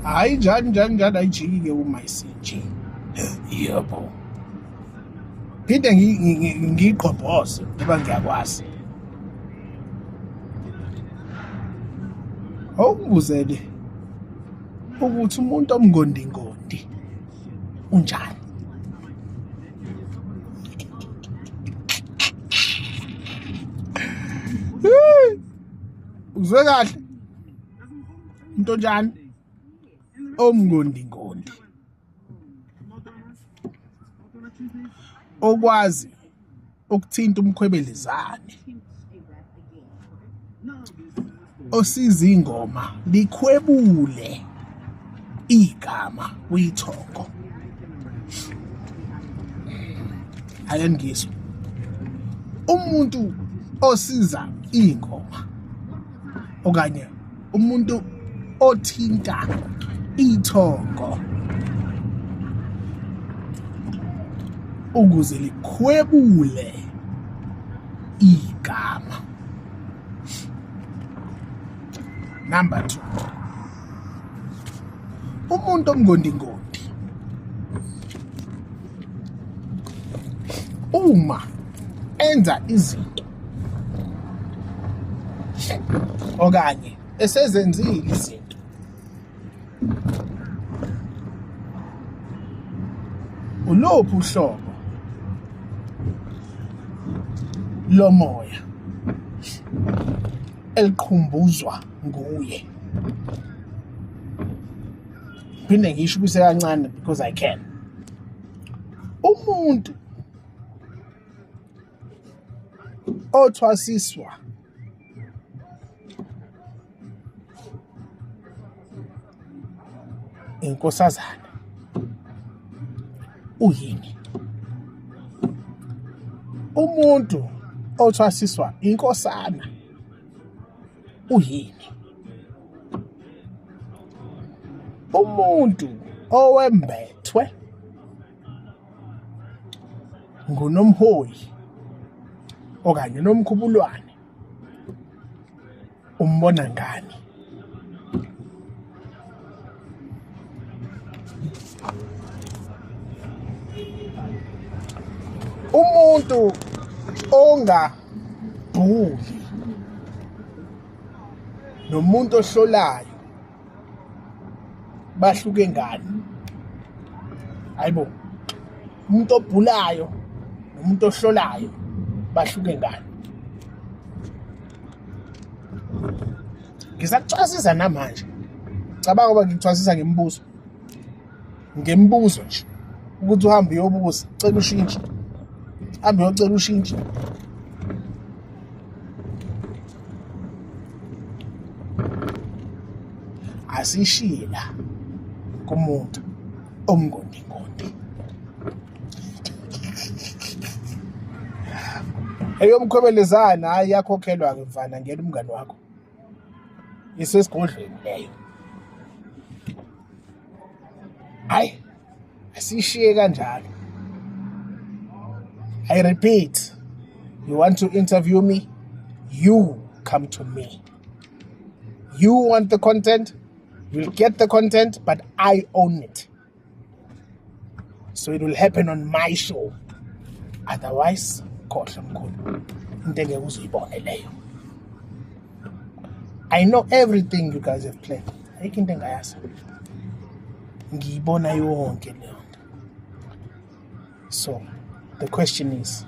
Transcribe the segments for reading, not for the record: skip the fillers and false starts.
Hayi njani ayijike umayisinje. Yebo. Phinde ngiqhobhoze ngoba ngiyakwazi. Awungibuzele ukuthi umuntu omngondingondi unjani? Uzwe kahle? Into njani? Omngondingondi. Okwazi ukuthinta umkhwebelezane. Osiza ingoma likhwebule igama uyithongo. Ayengizwa. Umuntu osiza ingoma okanye umuntu othinta ithongo ukuze likhwebule igama. Number 2. Umuntu omngondingondi uma enza izinto okanye esezenzile izinto ulophu uhlobo lomoya eliqhumbuzwa nguye. Phinde ngisho ubise kancane because I can. Umuntu othwasiswa inkosazana uyini? Umuntu othwasiswa inkosana uyini? Umuntu owembethwe ngunomholi okanye nomkhubulwane umbona ngani? Umuntu ongabhuli nomuntu ohlolayo bahluke ngani? Hayibo, umuntu obhulayo nomuntu ohlolayo bahluke ngani? Ngisakuchasisa namanje. Cabanga ngoba ngikuchasisa ngemibuzo. Ngemibuzo nje ukuthi uhambe uyobuza, cela ushintshe. Hambe uyocela ushintshe. Asishiye la kumuntu omngondingondi. Eyomkhwebelezana hayi yakhokhelwa ke mfana, ngena umngani wakho. Isesigodlweni leyo. Hayi asishiye kanjalo. I repeat, you want to interview me? You come to me. You want the content? You'll get the content, but I own it. So it will happen on my show. Otherwise, I know everything you guys have planned. So the question is,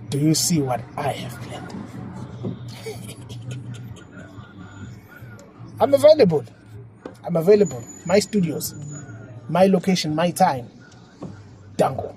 do you see what I have planned? I'm available. My studios, my location, my time. Dango.